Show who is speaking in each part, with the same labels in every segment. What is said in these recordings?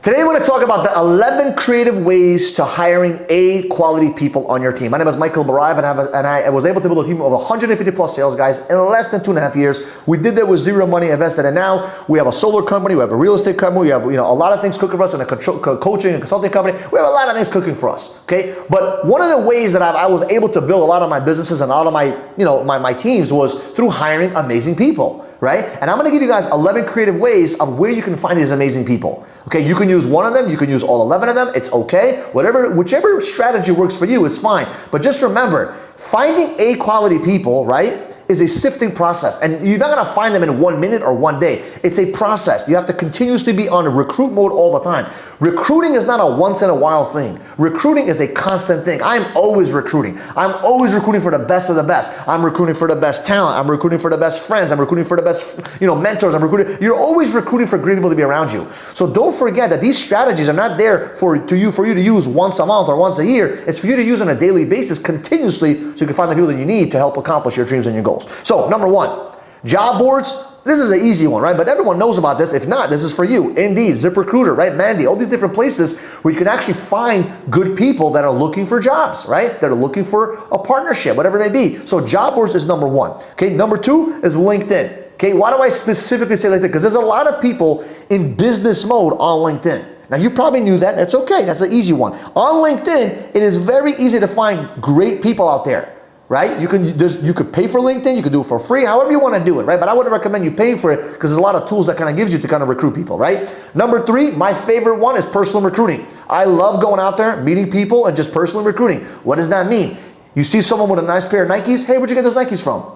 Speaker 1: Today we're going to talk about the 11 creative ways to hiring A quality people on your team. My name is Michael Barayev, and I was able to build a team of 150 plus sales guys in less than 2.5 years. We did that with zero money invested, and now we have a solar company, we have a real estate company, we have a lot of things cooking for us, and a coaching and consulting company. We have a lot of things cooking for us. Okay, but one of the ways that I was able to build a lot of my businesses and a lot of my teams was through hiring amazing people. Right? And I'm gonna give you guys 11 creative ways of where you can find these amazing people. Okay, you can use one of them, you can use all 11 of them, it's okay. Whichever strategy works for you is fine. But just remember, finding A quality people, right, is a sifting process. And you're not gonna find them in 1 minute or 1 day. It's a process. You have to continuously be on recruit mode all the time. Recruiting is not a once in a while thing. Recruiting is a constant thing. I'm always recruiting. I'm always recruiting for the best of the best. I'm recruiting for the best talent. I'm recruiting for the best friends. I'm recruiting for the best, mentors. You're always recruiting for great people to be around you. So don't forget that these strategies are not there for you to use once a month or once a year. It's for you to use on a daily basis continuously so you can find the people that you need to help accomplish your dreams and your goals. So number one, job boards. This is an easy one, right? But everyone knows about this. If not, this is for you. Indeed, ZipRecruiter, right? Mandy, all these different places where you can actually find good people that are looking for jobs, right? That are looking for a partnership, whatever it may be. So job boards is number one. Okay, number two is LinkedIn. Okay, why do I specifically say LinkedIn? Because there's a lot of people in business mode on LinkedIn. Now you probably knew that. That's okay. That's an easy one. On LinkedIn, it is very easy to find great people out there. Right? You could pay for LinkedIn, you could do it for free, however you want to do it, right? But I wouldn't recommend you paying for it because there's a lot of tools that kind of gives you to kind of recruit people, right? Number three, my favorite one is personal recruiting. I love going out there, meeting people, and just personally recruiting. What does that mean? You see someone with a nice pair of Nikes, hey, where'd you get those Nikes from?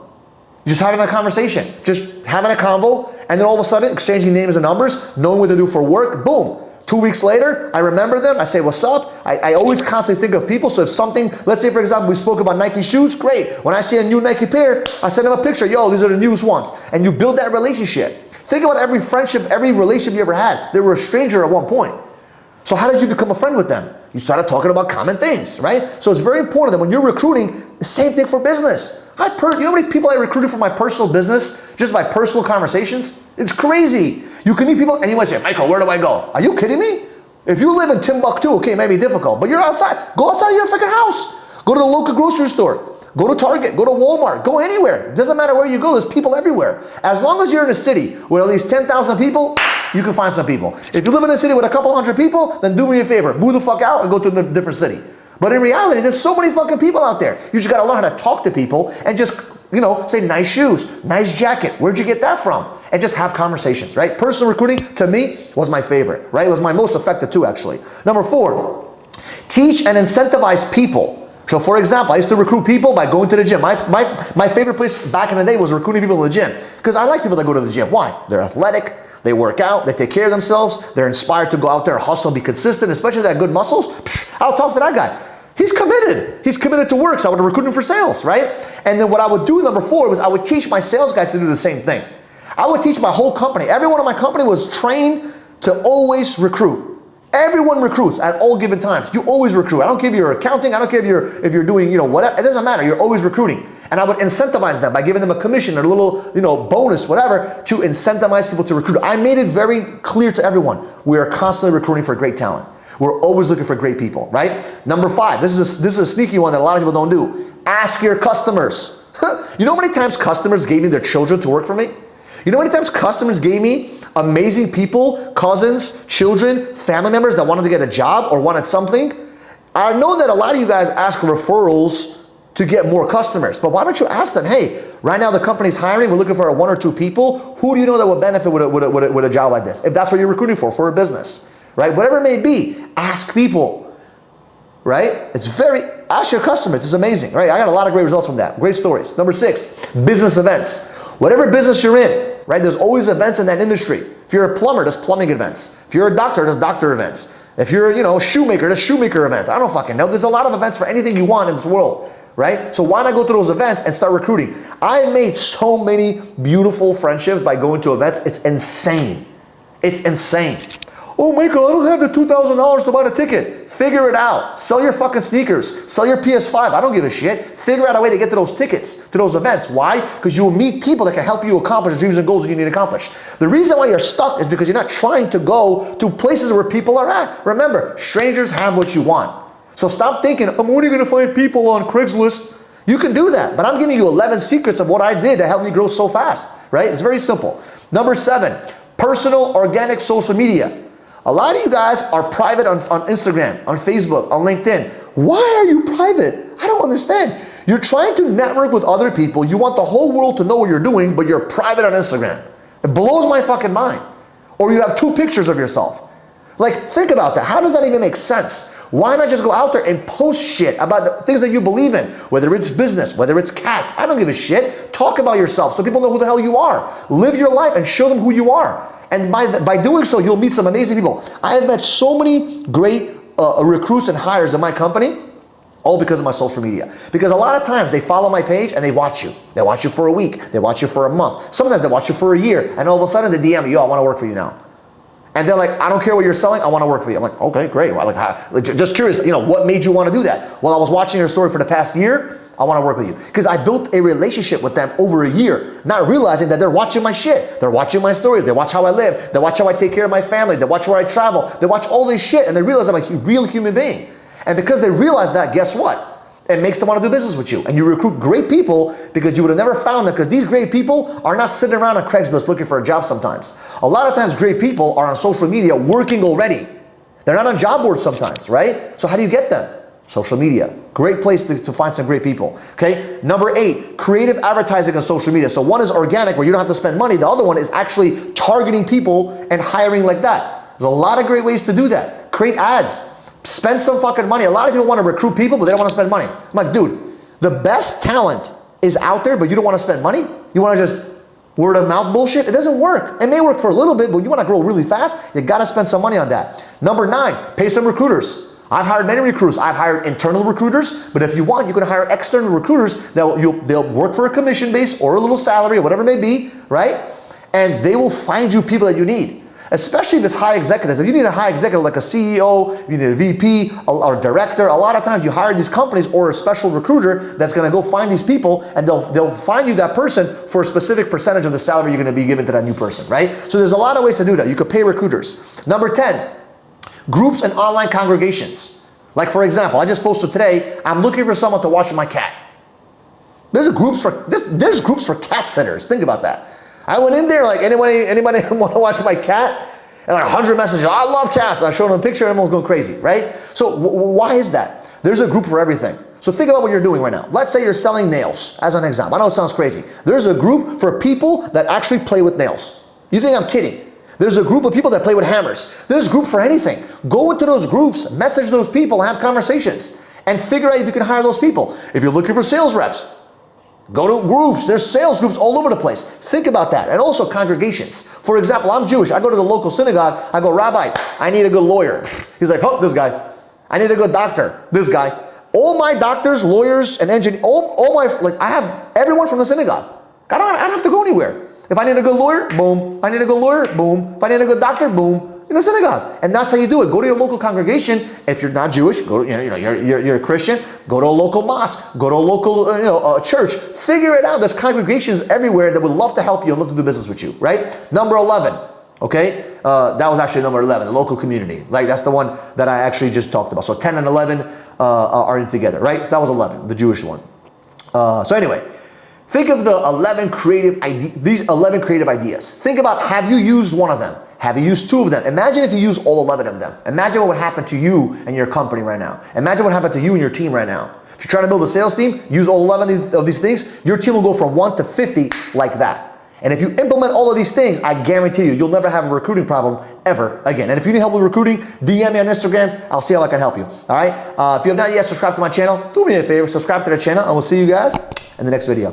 Speaker 1: Just having a conversation, just having a convo, and then all of a sudden exchanging names and numbers, knowing what to do for work, boom. 2 weeks later, I remember them, I say, what's up? I always constantly think of people, so if something, let's say for example, we spoke about Nike shoes, great. When I see a new Nike pair, I send them a picture, yo, these are the newest ones. And you build that relationship. Think about every friendship, every relationship you ever had. They were a stranger at one point. So how did you become a friend with them? You started talking about common things, right? So it's very important that when you're recruiting, the same thing for business. You know how many people I recruited for my personal business, just by personal conversations? It's crazy. You can meet people and you might say, Michael, where do I go? Are you kidding me? If you live in Timbuktu, okay, it may be difficult, but you're outside. Go outside of your freaking house. Go to the local grocery store. Go to Target, go to Walmart, go anywhere. It doesn't matter where you go, there's people everywhere. As long as you're in a city with at least 10,000 people, you can find some people. If you live in a city with a couple hundred people, then do me a favor, move the fuck out and go to a different city. But in reality, there's so many fucking people out there. You just gotta learn how to talk to people and just, say nice shoes, nice jacket, where'd you get that from? And just have conversations, right? Personal recruiting, to me, was my favorite, right? It was my most effective too, actually. Number four, teach and incentivize people. So for example, I used to recruit people by going to the gym. My favorite place back in the day was recruiting people in the gym because I like people that go to the gym. Why? They're athletic, they work out, they take care of themselves, they're inspired to go out there, hustle, be consistent, especially if they have good muscles. I'll talk to that guy. He's committed. He's committed to work, so I would recruit him for sales, right? And then what I would do, number four, was I would teach my sales guys to do the same thing. I would teach my whole company. Everyone in my company was trained to always recruit. Everyone recruits at all given times. You always recruit. I don't care if you're accounting. I don't care if you're doing, whatever. It doesn't matter. You're always recruiting. And I would incentivize them by giving them a commission or a little, bonus, whatever, to incentivize people to recruit. I made it very clear to everyone. We are constantly recruiting for great talent. We're always looking for great people, right? Number five, this is a sneaky one that a lot of people don't do. Ask your customers. You know how many times customers gave me their children to work for me? You know how many times customers gave me amazing people, cousins, children, family members that wanted to get a job or wanted something? I know that a lot of you guys ask referrals to get more customers, but why don't you ask them, hey, right now the company's hiring, we're looking for 1 or 2 people. Who do you know that would benefit with a job like this? If that's what you're recruiting for a business, right? Whatever it may be, ask people, right? Ask your customers, it's amazing, right? I got a lot of great results from that, great stories. Number 6, business events. Whatever business you're in, right? There's always events in that industry. If you're a plumber, there's plumbing events. If you're a doctor, there's doctor events. If you're, a shoemaker, there's shoemaker events. I don't fucking know. There's a lot of events for anything you want in this world, right? So why not go to those events and start recruiting? I've made so many beautiful friendships by going to events. It's insane. It's insane. Oh, Michael, I don't have the $2,000 to buy the ticket. Figure it out. Sell your fucking sneakers. Sell your PS5. I don't give a shit. Figure out a way to get to those tickets, to those events. Why? Because you will meet people that can help you accomplish the dreams and goals that you need to accomplish. The reason why you're stuck is because you're not trying to go to places where people are at. Remember, strangers have what you want. So stop thinking, I'm only going to find people on Craigslist. You can do that, but I'm giving you 11 secrets of what I did to help me grow so fast, right? It's very simple. Number 7, personal organic social media. A lot of you guys are private on Instagram, on Facebook, on LinkedIn. Why are you private? I don't understand. You're trying to network with other people. You want the whole world to know what you're doing, but you're private on Instagram. It blows my fucking mind. Or you have 2 pictures of yourself. Like, think about that. How does that even make sense? Why not just go out there and post shit about the things that you believe in? Whether it's business, whether it's cats, I don't give a shit. Talk about yourself so people know who the hell you are. Live your life and show them who you are. And by doing so, you'll meet some amazing people. I have met so many great recruits and hires in my company, all because of my social media. Because a lot of times they follow my page and they watch you. They watch you for a week. They watch you for a month. Sometimes they watch you for a year. And all of a sudden they DM me, yo, I want to work for you now. And they're like, I don't care what you're selling, I want to work for you. I'm like, okay, great. Well, just curious, what made you want to do that? Well, I was watching your story for the past year, I want to work with you. Because I built a relationship with them over a year, not realizing that they're watching my shit. They're watching my stories, they watch how I live, they watch how I take care of my family, they watch where I travel, they watch all this shit, and they realize I'm a real human being. And because they realize that, guess what? It makes them want to do business with you. And you recruit great people because you would have never found them, because these great people are not sitting around on Craigslist looking for a job sometimes. A lot of times great people are on social media working already. They're not on job boards sometimes, right? So how do you get them? Social media. Great place to find some great people. Okay. Number 8, creative advertising on social media. So one is organic where you don't have to spend money. The other one is actually targeting people and hiring like that. There's a lot of great ways to do that. Create ads. Spend some fucking money. A lot of people want to recruit people, but they don't want to spend money. I'm like, dude, the best talent is out there, but you don't want to spend money? You want to just word of mouth bullshit? It doesn't work. It may work for a little bit, but you want to grow really fast, you got to spend some money on that. Number 9, pay some recruiters. I've hired many recruiters. I've hired internal recruiters, but if you want, you can hire external recruiters they'll work for a commission base or a little salary or whatever it may be, right? And they will find you people that you need. Especially if it's high executives. If you need a high executive like a CEO, you need a VP or director, a lot of times you hire these companies or a special recruiter that's going to go find these people, and they'll find you that person for a specific percentage of the salary you're going to be given to that new person, right? So there's a lot of ways to do that. You could pay recruiters. Number 10, groups and online congregations. Like, for example, I just posted today, I'm looking for someone to watch my cat. There's groups for cat sitters. Think about that. I went in there like, anybody want to watch my cat? And like 100 messages, I love cats. I showed them a picture and everyone's going crazy, right? So why is that? There's a group for everything. So think about what you're doing right now. Let's say you're selling nails, as an example. I know it sounds crazy. There's a group for people that actually play with nails. You think I'm kidding? There's a group of people that play with hammers. There's a group for anything. Go into those groups, message those people, have conversations, and figure out if you can hire those people. If you're looking for sales reps, go to groups. There's sales groups all over the place. Think about that. And also congregations. For example, I'm Jewish. I go to the local synagogue. I go, Rabbi, I need a good lawyer. He's like, oh, this guy. I need a good doctor. This guy. All my doctors, lawyers, and engineers, I have everyone from the synagogue. I don't have to go anywhere. If I need a good lawyer, boom. If I need a good lawyer, boom. If I need a good doctor, boom. In the synagogue. And that's how you do it. Go to your local congregation. If you're not Jewish, go to, you're a Christian, go to a local mosque, go to a local church. Figure it out. There's congregations everywhere that would love to help you and love to do business with you, right? Number 11, okay? That was actually number 11, the local community. Like, that's the one that I actually just talked about. So 10 and 11 are together, right? So that was 11, the Jewish one. So anyway, think of the 11 creative these 11 creative ideas. Think about, have you used one of them? Have you used 2 of them? Imagine if you use all 11 of them. Imagine what would happen to you and your company right now. Imagine what happened to you and your team right now. If you're trying to build a sales team, use all 11 of these things, your team will go from 1 to 50 like that. And if you implement all of these things, I guarantee you'll never have a recruiting problem ever again. And if you need help with recruiting, DM me on Instagram. I'll see how I can help you. All right? If you have not yet subscribed to my channel, do me a favor, subscribe to the channel, and we'll see you guys in the next video.